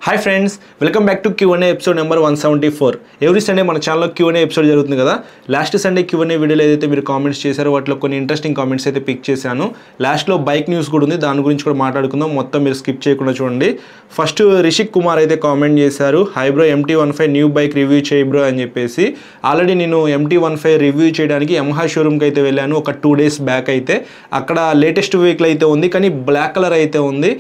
Hi friends, welcome back to Q&A episode number 174. Every Sunday మన ఛానల్లో Q&A episode జరుగుతుంది కదా. లాస్ట్ సండే Q&A వీడియోలో ఏదైతే మీరు కామెంట్స్ చేశారో వాటిలో కొన్ని ఇంట్రెస్టింగ్ కామెంట్స్ అయితే పిక్ చేశాను. లాస్ట్లో బైక్ న్యూస్ కూడా ఉంది, దాని గురించి కూడా మాట్లాడుకుందాం. మొత్తం మీరు స్కిప్ చేయకుండా చూడండి. ఫస్ట్ రిషిక్ కుమార్ అయితే కామెంట్ చేశారు, hi bro MT-15 new bike review చేయి బ్రో అని చెప్పేసి. ఆల్రెడీ నేను MT-15 రివ్యూ చేయడానికి యమహా షోరూమ్కి అయితే వెళ్ళాను ఒక 2 days బ్యాక్. అయితే అక్కడ లేటెస్ట్ వెహికల్ అయితే ఉంది, కానీ బ్లాక్ కలర్ అయితే ఉంది.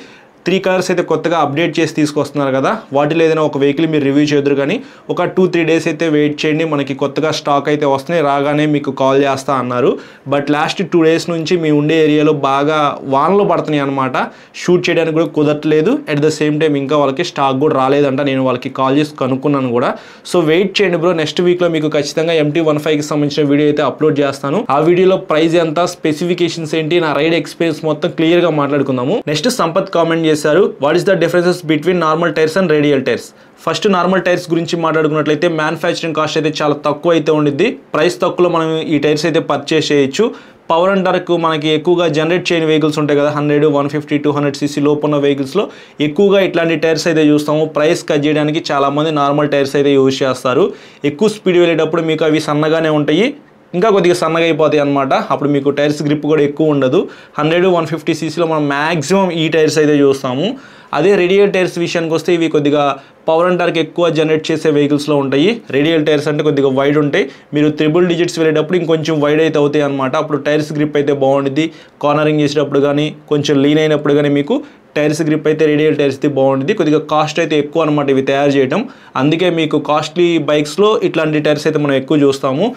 3 కలర్స్ అయితే కొత్తగా అప్డేట్ చేసి తీసుకొస్తున్నారు కదా, వాటిలో ఏదైనా ఒక వెహికల్ మీరు రివ్యూ చేయదురు, కానీ ఒక 2-3 days అయితే వెయిట్ చేయండి, మనకి కొత్తగా స్టాక్ అయితే వస్తున్నాయి, రాగానే మీకు కాల్ చేస్తా అన్నారు. బట్ లాస్ట్ 2 days నుంచి మీ ఉండే ఏరియాలో బాగా వానలు పడుతున్నాయి అనమాట, షూట్ చేయడానికి కూడా కుదరట్లేదు. అట్ ద సేమ్ టైం ఇంకా వాళ్ళకి స్టాక్ కూడా రాలేదంట, నేను వాళ్ళకి కాల్ చేసి కనుక్కున్నాను కూడా. సో వెయిట్ చేయండి బ్రో, నెక్స్ట్ వీక్లో మీకు ఖచ్చితంగా MT-15కి సంబంధించిన వీడియో అయితే అప్లోడ్ చేస్తాను. ఆ వీడియోలో ప్రైస్ ఎంత, స్పెసిఫికేషన్స్ ఏంటి, నా రైడ్ ఎక్స్పీరియన్స్ మొత్తం క్లియర్గా మాట్లాడుకుందాము. నెక్స్ట్ సంపత్ కామెంట్ చేశారు, what is the differences between normal tyres and radial tyres. First normal tyres గురించి మాట్లాడుకున్నట్లయితే మ్యానుఫ్యాక్చరింగ్ కాస్ట్ అయితే చాలా తక్కువ అయితే ఉండిద్ది, ప్రైస్ తక్కువలో మనం ఈ టైర్స్ అయితే పర్చేస్ చేయొచ్చు. పవర్ అండ్ టార్క్ మనకి ఎక్కువగా జనరేట్ చేయని వెహికల్స్ ఉంటాయి కదా, 100, 150, 200 cc లోపు ఉన్న వెహికల్స్లో ఎక్కువగా ఇట్లాంటి టైర్స్ అయితే చూస్తాము. ప్రైస్ కట్ చేయడానికి చాలామంది నార్మల్ టైర్స్ అయితే యూజ్ చేస్తారు. ఎక్కువ స్పీడ్ వెళ్ళేటప్పుడు మీకు అవి సన్నగానే ఉంటాయి, ఇంకా కొద్దిగా సన్నగా అయిపోతాయి అనమాట. అప్పుడు మీకు టైర్స్ గ్రిప్ కూడా ఎక్కువ ఉండదు. 100, 150 cc మనం మ్యాక్సిమం ఈ టైర్స్ అయితే చూస్తాము. అదే రేడియల్ టైర్స్ విషయానికి వస్తే ఇవి కొద్దిగా పవర్ అండ్ టార్క్ ఎక్కువ జనరేట్ చేసే వెహికల్స్లో ఉంటాయి. రేడియల్ టైర్స్ అంటే కొద్దిగా వైడ్ ఉంటాయి, మీరు 3 digits వెళ్ళేటప్పుడు ఇంకొంచెం వైడ్ అయితే అవుతాయి అనమాట. అప్పుడు టైర్స్ గ్రిప్ అయితే బాగుంటుంది, కార్నరింగ్ చేసేటప్పుడు కానీ కొంచెం లీన్ అయినప్పుడు కానీ మీకు టైర్స్ గ్రిప్ అయితే రేడియల్ టైర్స్ బాగుంటుంది. కొద్దిగా కాస్ట్ అయితే ఎక్కువ అనమాట ఇవి తయారు చేయడం, అందుకే మీకు కాస్ట్లీ బైక్స్లో ఇట్లాంటి టైర్స్ అయితే మనం ఎక్కువ చూస్తాము.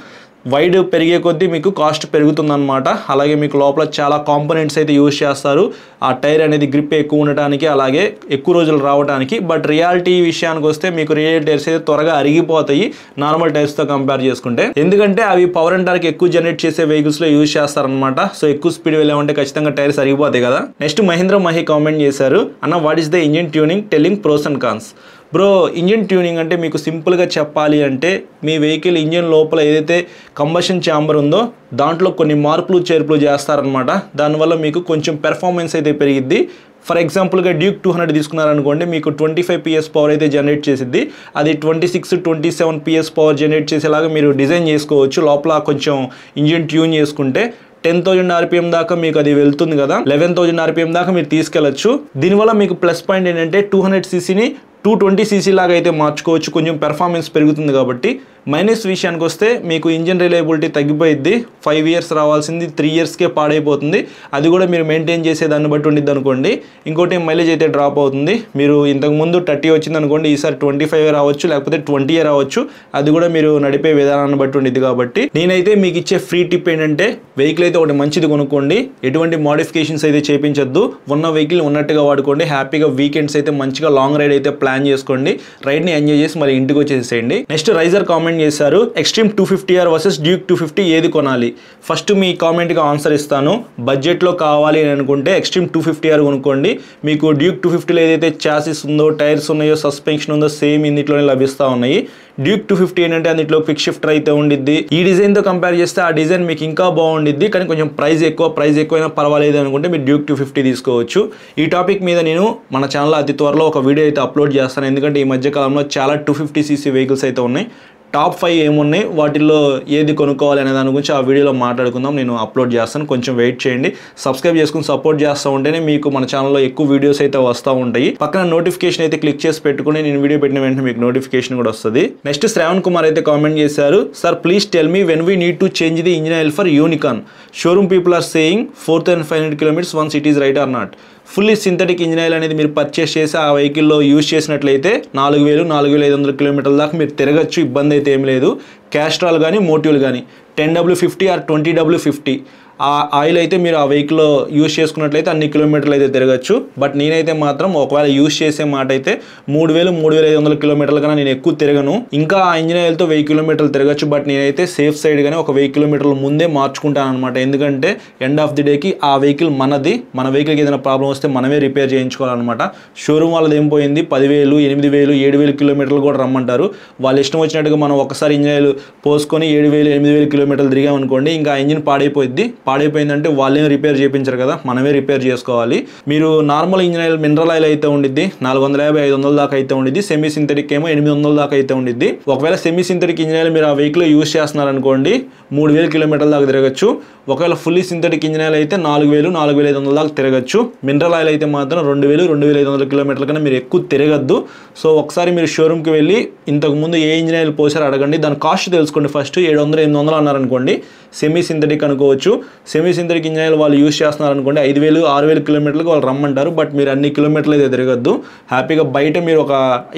వైడ్ పెరిగే కొద్దీ మీకు కాస్ట్ పెరుగుతుందన్నమాట. అలాగే మీకు లోపల చాలా కాంపోనెంట్స్ అయితే యూజ్ చేస్తారు ఆ టైర్ అనేది గ్రిప్ ఎక్కువ ఉండటానికి, అలాగే ఎక్కువ రోజులు రావడానికి. బట్ రియాలిటీ విషయానికి వస్తే మీకు రియల్ టైర్స్ అయితే త్వరగా అరిగిపోతాయి నార్మల్ టైర్స్తో కంపేర్ చేసుకుంటే, ఎందుకంటే అవి పవర్ అండ్ టార్క్ ఎక్కువ జనరేట్ చేసే వెహికల్స్లో యూజ్ చేస్తారనమాట. సో ఎక్కువ స్పీడ్ వెళ్ళామంటే ఖచ్చితంగా టైర్స్ అరిగిపోతాయి కదా. నెక్స్ట్ మహేంద్ర మహి కామెంట్ చేశారు, అన్న what is the engine tuning, telling pros and cons. Bro, engine tuning అంటే మీకు సింపుల్గా చెప్పాలి అంటే మీ వెహికల్ ఇంజిన్ లోపల ఏదైతే కంబషన్ ఛాంబర్ ఉందో దాంట్లో కొన్ని మార్పులు చేర్పులు చేస్తారనమాట. దానివల్ల మీకు కొంచెం పెర్ఫార్మెన్స్ అయితే పెరిగిద్ది. ఫర్ ఎగ్జాంపుల్గా డ్యూక్ 200 తీసుకున్నారనుకోండి, మీకు 25 PS పవర్ అయితే జనరేట్ చేసిద్ది, అది 26, 27 PS పవర్ జనరేట్ చేసేలాగా మీరు డిజైన్ చేసుకోవచ్చు. లోపల కొంచెం ఇంజిన్ ట్యూన్ చేసుకుంటే 10,000 RPM దాకా మీకు అది వెళ్తుంది కదా, 11,000 RPM దాకా మీరు తీసుకెళ్లొచ్చు. దీనివల్ల మీకు ప్లస్ పాయింట్ ఏంటంటే 200 cc 220 cc లాగా అయితే మార్చుకోవచ్చు, కొంచెం పెర్ఫార్మెన్స్ పెరుగుతుంది కాబట్టి. మైనస్ విషయానికి వస్తే మీకు ఇంజిన్ రిలయబిలిటీ తగ్గిపోయిద్ది, 5 years రావాల్సింది 3 yearsకే పాడైపోతుంది. అది కూడా మీరు మెయింటైన్ చేసే దాన్ని బట్టి ఉండిద్ది అనుకోండి. ఇంకోటి మైలేజ్ అయితే డ్రాప్ అవుతుంది. మీరు ఇంతకుముందు 30 వచ్చింది అనుకోండి, ఈసారి 25 రావచ్చు, లేకపోతే 20 రావచ్చు. అది కూడా మీరు నడిపే విధానాన్ని బట్టి ఉండిద్ది. కాబట్టి నేనైతే మీకు ఇచ్చే ఫ్రీ టిప్ ఏంటంటే వెహికల్ అయితే ఒకటి మంచిది కొనుక్కోండి, ఎటువంటి మోడిఫికేషన్స్ అయితే చేయించద్దు, ఉన్న వెహికల్ ఉన్నట్టుగా వాడుకోండి. హ్యాపీగా వీకెండ్స్ అయితే మంచిగా లాంగ్ రైడ్ అయితే ప్లాన్ చేసుకోండి, రైడ్ని ఎంజాయ్ చేసి మరి ఇంటికి వచ్చేసేయండి. నెక్స్ట్ రైజర్ కామెంట్ చేశారు, ఎక్స్ట్రీమ్ 250R వర్సెస్ డ్యూక్ 250 ఏది కొనాలి. ఫస్ట్ మీ కామెంట్కి ఆన్సర్ ఇస్తాను. బడ్జెట్లో కావాలి అని అనుకుంటే ఎక్స్ట్రీమ్ 250R కొనుక్కోండి. మీకు డ్యూక్ 250లో ఏదైతే చాసిస్ ఉందో, టైర్స్ ఉన్నాయో, సస్పెన్షన్ ఉందో సేమ్ ఇందులోనే లభిస్తూ ఉన్నాయి. డ్యూక్ 250 ఏంటంటే అందులో క్విక్ షిఫ్టర్ అయితే ఉండిద్ది. ఈ డిజైన్తో కంపేర్ చేస్తే ఆ డిజైన్ మీకు ఇంకా బాగుండిద్ది, కానీ కొంచెం ప్రైస్ ఎక్కువైనా పర్వాలేదు అనుకుంటే మీరు డ్యూక్ 250 తీసుకోవచ్చు. ఈ టాపిక్ మీద నేను మన ఛానల్లో అతి త్వరలో ఒక వీడియో అయితే అప్లోడ్ చేస్తాను, ఎందుకంటే ఈ మధ్య కాలంలో చాలా 250 cc వెహికల్స్ అయితే ఉన్నాయి. టాప్ 5 ఏమున్నాయి, వాటిల్లో ఏది కొనుక్కోవాలి అనే దాని గురించి ఆ వీడియోలో మాట్లాడుకుందాం. నేను అప్లోడ్ చేస్తాను, కొంచెం వెయిట్ చేయండి. సబ్స్క్రైబ్ చేసుకుని సపోర్ట్ చేస్తూ ఉంటేనే మీకు మన ఛానల్లో ఎక్కువ వీడియోస్ అయితే వస్తూ ఉంటాయి. పక్కన నోటిఫికేషన్ అయితే క్లిక్ చేసి పెట్టుకుని నేను వీడియో పెట్టిన వెంటనే మీకు నోటిఫికేషన్ కూడా వస్తుంది. నెక్స్ట్ శ్రావణ్ కుమార్ అయితే కామెంట్ చేశారు, sir please tell me when we need to change the engine oil for Unicorn. Showroom people are saying 4,500 kilometers once it is right or not. Fully synthetic engine oil అనేది మీరు purchase చేసి ఆ వెహికల్లో use చేసినట్లయితే 4,000, 4,500 kilometers దాకా మీరు తిరగచ్చు, ఇబ్బంది అయితే ఏం లేదు. క్యాస్ట్రాల్ కానీ మోటివ్లు కానీ 10W50 ఆర్ 20W50 ఆ ఆయిల్ అయితే మీరు ఆ వెహికల్లో యూజ్ చేసుకున్నట్లయితే అన్ని కిలోమీటర్లు అయితే తిరగచ్చు. బట్ నేనైతే మాత్రం ఒకవేళ యూజ్ చేసే మాట అయితే 3,000, 3,500 kilometers కన్నా నేను ఎక్కువ తిరగను. ఇంకా ఆ ఇంజిన్ ఆయిల్తో 1000 kilometers తిరగచ్చు, బట్ నేనైతే సేఫ్ సైడ్ గానే ఒక 1000 kilometers ముందే మార్చుకుంటాను అనమాట. ఎందుకంటే ఎండ్ ఆఫ్ ది డేకి ఆ వెహికల్ మనది, మన వెహికల్కి ఏదైనా ప్రాబ్లం వస్తే మనమే రిపేర్ చేయించుకోవాలన్నమాట. షోరూమ్ వాళ్ళది ఏం పోయింది, 10,000, 8,000, 7,000 kilometers కూడా రమ్మంటారు. వాళ్ళు ఇష్టం వచ్చినట్టుగా మనం ఒకసారి ఇంజిన్ ఆయిల్ పోసుకొని 7,000, 8,000 kilometers తిరిగామనుకోండి, ఇంకా ఆ ఇంజిన్ పాడైపోయింది. పాడైపోయిందంటే వాళ్ళేం రిపేర్ చేయించారు కదా, మనమే రిపేర్ చేసుకోవాలి. మీరు normal engine oil mineral oil అయితే ఉండిద్ది 450-500 దాకా అయితే ఉండిద్ది. సెమీ సింథటిక్ ఏమో 800 దాకా అయితే ఉండిద్ది. ఒకవేళ సెమీ సింథటిక్ ఇంజిన్ ఆయిల్ మీరు ఆ వెహికల్ యూస్ చేస్తున్నారనుకోండి 3000 కిలోమీటర్ల దాకా తిరగచ్చు. ఒకవేళ ఫుల్లీ సింథటిక్ ఇంజిన్ ఆయిల్ అయితే 4000-4500 దాకా తిరగచ్చు. మినరల్ ఆయిల్ అయితే మాత్రం 2000-2500 కిలోమీటర్ల కన్నా మీరు ఎక్కువ తిరగద్దు. సో ఒకసారి మీరు షోరూమ్కి వెళ్ళి ఇంతకుముందు ఏ ఇంజిన్ ఆయిల్ పోసారో అడగండి, దాని కాస్ట్ తెలుసుకోండి. ఫస్ట్ 700-800 అన్నారనుకోండి సెమీ సింథటిక్ అనుకోవచ్చు. సెమీ సింథటిక్ ఇంజిన్ ఆయిల్ వాళ్ళు యూస్ చేస్తున్నారనుకోండి 5000-6000 కిలోమీటర్లకు వాళ్ళు రమ్మంటారు. బట్ మీరు అన్ని కిలోమీటర్లు అయితే తిరగద్దు. హ్యాపీగా బయట మీరు ఒక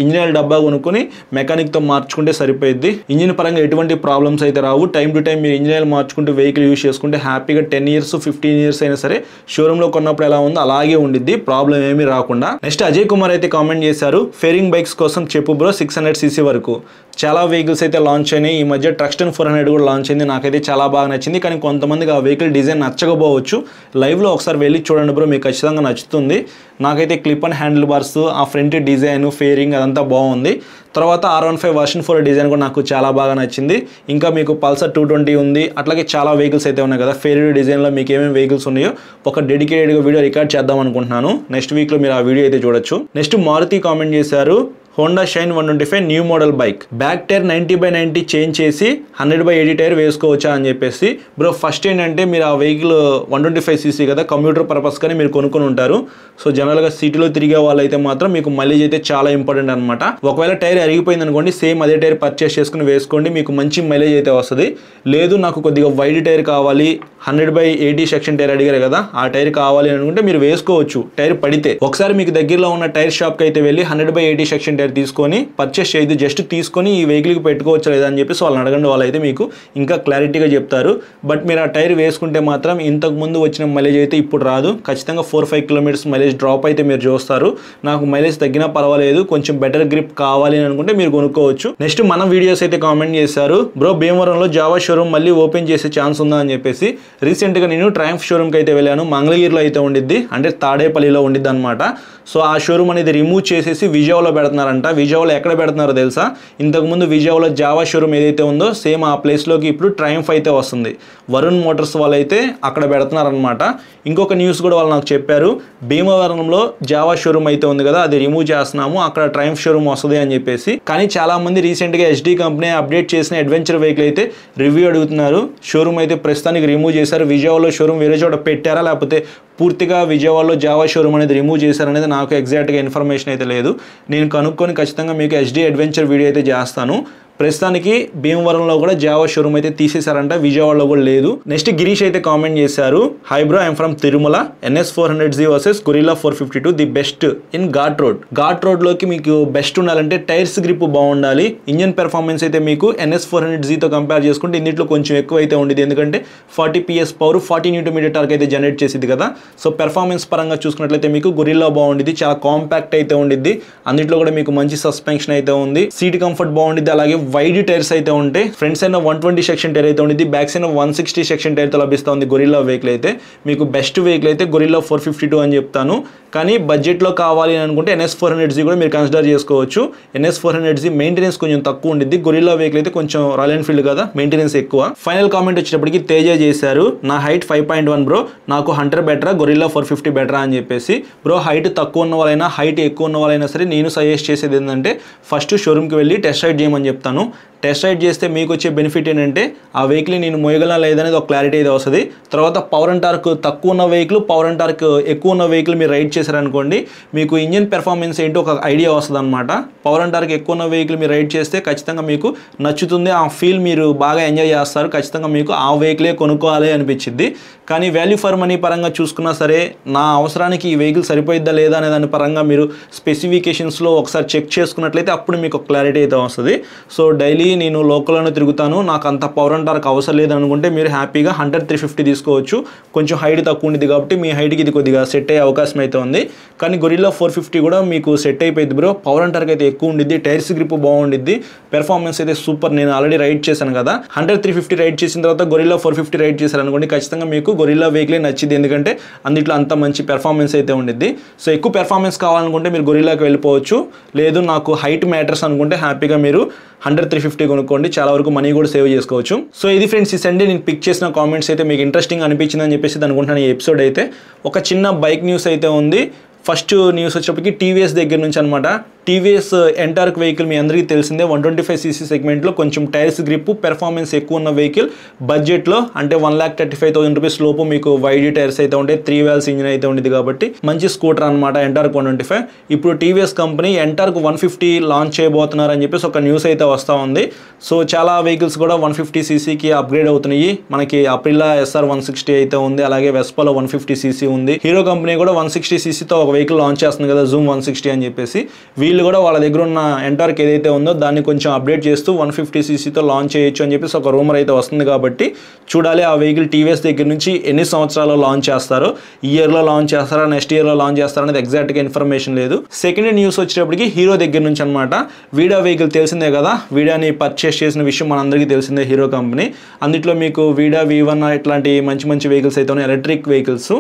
ఇంజిన్ ఆయిల్ డబ్బా కొనుక్కొని మెకానిక్తో మార్చుకుంటే సరిపోయింది. ఇంజిన్ పరంగా ఎటువంటి ప్రాబ్లమ్స్ అయితే రావు. టైం టు టైం మీరు ఇంజిన్ ఆయిల్ మార్చుకుంటూ వెహికల్ యూస్ చేసుకుంటే హ్యాపీగా 10 years 15 years అయినా సరే షోరూంలో కొన్నప్పుడు ఎలా ఉందో అలాగే ఉండిద్ది, ప్రాబ్లం ఏమీ రాకుండా. నెక్స్ట్ అజయ్ కుమార్ అయితే కామెంట్ చేశారు, ఫేరింగ్ బైక్స్ కోసం చెప్పు బ్రో 600cc వరకు. చాలా వెహికల్స్ అయితే లాంచ్ అయినాయి ఈ మధ్య. ట్రక్స్టన్ 400 కూడా లాంచ్ అయింది, నాకైతే చాలా బాగా నచ్చింది. కానీ కొంతమందికి ఆ వెహికల్ డిజైన్ నచ్చకపోవచ్చు. లైవ్లో ఒకసారి వెళ్ళి చూడండి బ్రో, మీకు ఖచ్చితంగా నచ్చుతుంది. నాకైతే క్లిప్ అండ్ హ్యాండిల్ బార్స్, ఆ ఫ్రంట్ డిజైన్, ఫేరింగ్ అదంతా బాగుంది. తర్వాత R15 వర్షన్ 4 డిజైన్ కూడా నాకు చాలా బాగా నచ్చింది. ఇంకా మీకు పల్సర్ 220 ఉంది. అట్లాగే చాలా వెహికల్స్ అయితే ఉన్నాయి కదా. ఫేరీ డిజైన్లో మీకు ఏమేమి వెహికల్స్ ఉన్నాయో ఒక డెడికేటెడ్గా వీడియో రికార్డ్ చేద్దాం అనుకుంటున్నాను. నెక్స్ట్ వీక్లో మీరు ఆ వీడియో అయితే చూడొచ్చు. నెక్స్ట్ మారుతి కామెంట్ చేశారు, Honda Shine 125 new model bike, back tyre 90/90 change చేసి 100/80 టైర్ వేసుకోవచ్చా అని చెప్పేసి. బ్రో ఫస్ట్ ఏంటంటే మీరు ఆ వెహికల్ 125cc కదా, కమ్యూటర్ పర్పస్ కానీ మీరు కొనుక్కొని ఉంటారు. సో జనరల్గా సిటీలో తిరిగే వాళ్ళైతే మాత్రం మీకు మైలేజ్ అయితే చాలా ఇంపార్టెంట్ అనమాట. ఒకవేళ టైర్ అరిగిపోయింది అనుకోండి, సేమ్ అదే టైర్ పర్చేస్ చేసుకుని వేసుకోండి, మీకు మంచి మైలేజ్ అయితే వస్తుంది. లేదు నాకు కొద్దిగా వైడ్ టైర్ కావాలి, 100/80 సెక్షన్ టైర్ అడిగారు కదా, ఆ టైర్ కావాలి అనుకుంటే మీరు వేసుకోవచ్చు టైర్ పడితే. ఒకసారి మీకు దగ్గరలో ఉన్న టైర్ షాప్కి అయితే వెళ్ళి 100/80 సెక్షన్ టైర్ తీసుకొని పర్చేస్ చేయదు, జస్ట్ తీసుకొని ఈ వెహికల్కి పెట్టుకోవచ్చు లేదా అని చెప్పేసి వాళ్ళని అడగండి, వాళ్ళైతే మీకు ఇంకా క్లారిటీగా చెప్తారు. బట్ మీరు ఆ టైర్ వేసుకుంటే మాత్రం ఇంతకు ముందు వచ్చిన మైలేజ్ అయితే ఇప్పుడు రాదు. ఖచ్చితంగా 4-5 కిలోమీటర్స్ మైలేజ్ డ్రాప్ అయితే మీరు చూస్తారు. నాకు మైలేజ్ తగ్గినా పర్వాలేదు, కొంచెం బెటర్ గ్రిప్ కావాలి అని అనుకుంటే మీరు కొనుక్కోవచ్చు. నెక్స్ట్ మన వీడియోస్ అయితే కామెంట్ చేశారు, బ్రో భీమవరంలో జావా షోరూమ్ మళ్ళీ ఓపెన్ చేసే ఛాన్స్ ఉందా అని చెప్పేసి. రీసెంట్గా నేను ట్రయంఫ్ షోరూమ్కి అయితే వెళ్ళాను, మంగళగిరిలో అయితే ఉండిద్ది, అంటే తాడేపల్లిలో ఉండిద్ది అనమాట. సో ఆ షోరూమ్ అనేది రిమూవ్ చేసేసి విజయవాడలో పెడుతున్నారంట. విజయవాడలో ఎక్కడ పెడుతున్నారో తెలుసా, ఇంతకుముందు విజయవాడలో జావా షోరూమ్ ఏదైతే ఉందో సేమ్ ఆ ప్లేస్లోకి ఇప్పుడు ట్రయంఫ్ అయితే వస్తుంది. వరుణ్ మోటార్స్ వాళ్ళు అయితే అక్కడ పెడుతున్నారనమాట. ఇంకొక న్యూస్ కూడా వాళ్ళు నాకు చెప్పారు, భీమవరంలో జావా షోరూమ్ అయితే ఉంది కదా అది రిమూవ్ చేస్తున్నాము, అక్కడ ట్రయంఫ్ షోరూమ్ వస్తుంది అని చెప్పేసి. కానీ చాలా మంది రీసెంట్గా HD కంపెనీ అప్డేట్ చేసిన అడ్వెంచర్ వెహికల్ అయితే రివ్యూ అడుగుతున్నారు. షోరూమ్ అయితే ప్రస్తుతానికి రిమూవ్ చేశారు. విజయవాడలో షోరూమ్ వేరే చోట పెట్టారా లేకపోతే పూర్తిగా విజయవాడలో జావా షోరూమ్ అనేది రిమూవ్ చేశారనేది నాకు ఎగ్జాక్ట్గా ఇన్ఫర్మేషన్ అయితే లేదు. నేను కనుక్కొని ఖచ్చితంగా మీకు HD అడ్వెంచర్ వీడియో అయితే చేస్తాను. ప్రస్తుతానికి భీమవరంలో కూడా జావా షోరూమ్ అయితే తీసేశారంట, విజయవాడలో కూడా లేదు. నెక్స్ట్ గిరీష్ అయితే కామెంట్ చేశారు, hi bro I'm from Tirumala, NS400Z versus Guerrilla 452 the best in ghat road. Ghat రోడ్లోకి మీకు బెస్ట్ ఉండాలంటే టైర్స్ గ్రిప్ బాగుండాలి. ఇంజన్ పెర్ఫార్మెన్స్ అయితే మీకు NS400Zతో కంపేర్ చేసుకుంటే ఇందులో కొంచెం ఎక్కువ అయితే ఉండేది, ఎందుకంటే 40 PS పవర్ 40 Nm టార్క్ అయితే జనరేట్ చేసింది కదా. సో పెర్ఫార్మెన్స్ పరంగా చూసుకున్నట్లయితే మీకు గొరిల్లా బాగుండిద్ది, చాలా కాంపాక్ట్ అయితే ఉండిద్ది. అందులో కూడా మీకు మంచి సస్పెన్షన్ అయితే ఉంది, సీట్ కంఫర్ట్ బాగుండిద్ది, అలాగే వైడ్ టైర్స్ అయితే ఉంటాయి. ఫ్రంట్ సైడ్ 120 సెక్షన్ టైర్ అయితే ఉంది, బ్యాక్ సైడ్ 160 సెక్షన్ టైర్తో లభిస్తుంది గొరిల్లా వెహికల్ అయితే. మీకు బెస్ట్ వెహికల్ అయితే గొరిల్లా 452 అని చెప్తాను. కానీ బడ్జెట్లో కావాలి అని అనుకుంటే NS400Z కూడా మీరు కన్సిడర్ చేసుకోవచ్చు. NS400Z మెయింటెనెన్స్ కొంచెం తక్కువ ఉండిద్ది, గొరిల్లా వెహికల్ అయితే కొంచెం రాయల్ ఎన్ఫీల్డ్ కదా మెయింటెనెన్స్ ఎక్కువ. ఫైనల్ కామెంట్ వచ్చేటప్పటికి తేజ చేశారు, నా హైట్ 5.1 బ్రో, నాకు హంటర్ బెటరా గొరిల్లా 450 బెటరా అని చెప్పేసి. బ్రో హైట్ తక్కువ ఉన్న వాళ్ళైనా హైట్ ఎక్కువ ఉన్న వాళ్ళైనా సరే నేను సజెస్ట్ చేసేది ఏంటంటే ఫస్ట్ షోరూమ్కి వెళ్ళి టెస్ట్ రైడ్ చేయమని చెప్తాను. టెస్ట్ రైడ్ చేస్తే మీకు వచ్చే బెనిఫిట్ ఏంటంటే ఆ వెహికల్ నేను మోయగలనా లేదనేది ఒక క్లారిటీ అయితే వస్తుంది. తర్వాత పవర్ అండ్ టార్క్ తక్కువ ఉన్న వెహికల్, పవర్ అండ్ టార్క్ ఎక్కువ ఉన్న వెహికల్ మీరు రైడ్ చేశారనుకోండి మీకు ఇంజిన్ పెర్ఫార్మెన్స్ ఏంటో ఒక ఐడియా వస్తుంది అనమాట. పవర్ అండ్ టార్క్ ఎక్కువ ఉన్న వెహికల్ మీరు రైడ్ చేస్తే ఖచ్చితంగా మీకు నచ్చుతుంది, ఆ ఫీల్ మీరు బాగా ఎంజాయ్ చేస్తారు. ఖచ్చితంగా మీకు ఆ వెహికలే కొనుక్కోవాలి అనిపించింది. కానీ వాల్యూ ఫర్ మనీ పరంగా చూసుకున్నా సరే నా అవసరానికి ఈ వెహికల్ సరిపోయిద్దా లేదా అనే దాని పరంగా మీరు స్పెసిఫికేషన్స్లో ఒకసారి చెక్ చేసుకున్నట్లయితే అప్పుడు మీకు ఒక క్లారిటీ అయితే వస్తుంది. సో డైలీ నేను లోకల్లోనే తిరుగుతాను, నాకు అంత పవర్ అండ్ టార్క్ అవసరం లేదనుకుంటే మీరు హ్యాపీగా 100-350 తీసుకోవచ్చు. కొంచెం హైట్ తక్కువ ఉండేది కాబట్టి మీ హైట్కి ఇది కొద్దిగా సెట్ అయ్యే అవకాశం అయితే ఉంది. కానీ గొరిల్లా 450 కూడా మీకు సెట్ అయిపోయింది బ్రో. పవర్ అండ్ టార్క్ అయితే ఎక్కువ ఉండిద్ది, టైర్స్ గ్రిప్ బాగుండిద్ది, పెర్ఫార్మెన్స్ అయితే సూపర్. నేను ఆల్రెడీ రైడ్ చేశాను కదా, 100-350 రైడ్ చేసిన తర్వాత గొరిల్లా 450 రైడ్ చేశారనుకోండి ఖచ్చితంగా మీకు గొరిల్లా వెహికలే నచ్చింది, ఎందుకంటే అందులో అంత మంచి పెర్ఫార్మెన్స్ అయితే ఉండిద్ది. సో ఎక్కువ పెర్ఫార్మెన్స్ కావాలనుకుంటే మీరు గొరిల్లాకి వెళ్ళిపోవచ్చు. లేదు నాకు హైట్ మ్యాటర్స్ అనుకుంటే హ్యాపీగా మీరు 100-350 కొనుక్కోండి, చాలా వరకు మనీ కూడా సేవ్ చేసుకోవచ్చు. సో ఇది ఫ్రెండ్స్ ఈ సండే నేను పిక్ చేసిన కామెంట్స్ అయితే మీకు ఇంట్రెస్టింగ్ అనిపించిందని చెప్పేసి అనుకుంటున్నాను. ఈ ఎపిసోడ్ అయితే ఒక చిన్న బైక్ న్యూస్ అయితే ఉంది. ఫస్ట్ న్యూస్ వచ్చేప్పటికి టీవీఎస్ దగ్గర నుంచి అనమాట. టీవీఎస్ ఎంటార్క్ వెహికల్ మీ అందరికీ తెలిసిందే, 125cc సెగ్మెంట్లో కొంచెం టైర్స్ గ్రిప్ పెర్ఫార్మెన్స్ ఎక్కువ ఉన్న వెహికల్, బడ్జెట్లో అంటే 1,35,000 రూపీస్ లోపు మీకు వైడీ టైర్స్ అయితే ఉంటాయి, 3 wheels ఇంజిన్ అయితే ఉండేది కాబట్టి మంచి స్కూటర్ అనమాట ఎంటార్క్ 125. ఇప్పుడు టీవీఎస్ కంపెనీ ఎంటార్క్ 150 లాంచ్ చేయబోతున్నారు అని చెప్పేసి ఒక న్యూస్ అయితే వస్తూ ఉంది. సో చాలా వెహికల్స్ కూడా 150cc అప్గ్రేడ్ అవుతున్నాయి. మనకి అప్రిలా SR 160 అయితే ఉంది, అలాగే వెస్పాలో 150cc ఉంది. హీరో కంపెనీ కూడా 160cc ఒక వెహికల్ లాంచ్ చేస్తుంది కదా, జూమ్ 160 అని చెప్పేసి. వీళ్ళు కూడా వాళ్ళ దగ్గర ఉన్న ఎంటార్క్ ఏదైతే ఉందో దాన్ని కొంచెం అప్డేట్ చేస్తూ 150cc లాంచ్ చేయొచ్చు అని చెప్పేసి ఒక రూమర్ అయితే వస్తుంది. కాబట్టి చూడాలి ఆ వెహికల్ టీవీఎస్ దగ్గర నుంచి ఎన్ని సంవత్సరాల్లో లాంచ్ చేస్తారో, ఈ ఇయర్లో లాంచ్ చేస్తారా, నెక్స్ట్ ఇయర్లో లాంచ్ చేస్తారా అనేది ఎగ్జాక్ట్గా ఇన్ఫర్మేషన్ లేదు. సెకండ్ న్యూస్ వచ్చేటప్పటికి హీరో దగ్గర నుంచి అనమాట. వీడా వెహికల్ తెలిసిందే కదా, వీడాని పర్చేస్ చేసిన విషయం మనందరికీ తెలిసిందే హీరో కంపెనీ. అందులో మీకు వీడా V1 ఇట్లాంటి మంచి మంచి వెహికల్స్ అయితే ఉన్నాయి, ఎలక్ట్రిక్ వెహికల్స్.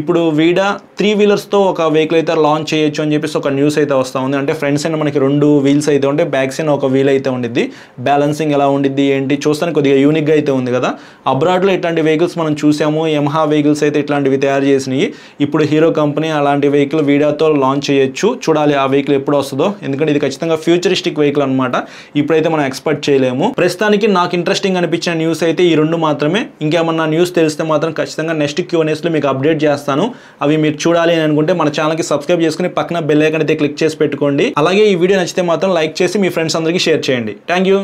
ఇప్పుడు వీడా 3 wheelersతో ఒక వెహికల్ అయితే లాంచ్ చేయొచ్చు అని చెప్పేసి ఒక న్యూస్ అయితే వస్తూ ఉంది. అంటే ఫ్రంట్ సైడ్ మనకి 2 wheels అయితే ఉంటాయి, బ్యాక్ సైడ్ ఒక వీల్ అయితే ఉండిద్ది. బ్యాలెన్సింగ్ ఎలా ఉండిద్ది ఏంటి చూస్తానికి కొద్దిగా యూనిక్గా అయితే ఉంది కదా. అబ్రాడ్లో ఇట్లాంటి వెహికల్స్ మనం చూసాము, యమహా వెహికల్స్ అయితే ఇట్లాంటివి తయారు చేసినాయి. ఇప్పుడు హీరో కంపెనీ అలాంటి వెహికల్ వీడాతో లాంచ్ చేయొచ్చు. చూడాలి ఆ వెహికల్ ఎప్పుడు వస్తుందో, ఎందుకంటే ఇది ఖచ్చితంగా ఫ్యూచరిస్టిక్ వెహికల్ అనమాట. ఇప్పుడైతే మనం ఎక్స్పెక్ట్ చేయలేము. ప్రస్తుతానికి నాకు ఇంట్రెస్టింగ్ అనిపించిన న్యూస్ అయితే ఈ 2 మాత్రమే. ఇంకేమన్నా న్యూస్ తెలిస్తే మాత్రం ఖచ్చితంగా నెక్స్ట్ Q&Aస్లో మీకు అప్డేట్ చేస్తాను. అవి మీరు చూడాలి అని అనుకుంటే మన ఛానల్కి సబ్స్క్రైబ్ చేసుకుని పక్కన బెల్ ఐకాన్ అయితే క్లిక్ చేసి పెట్టుకోండి. అలాగే ఈ వీడియో నచ్చితే మాత్రం లైక్ చేసి మీ ఫ్రెండ్స్ అందరికీ షేర్ చేయండి. Thank you.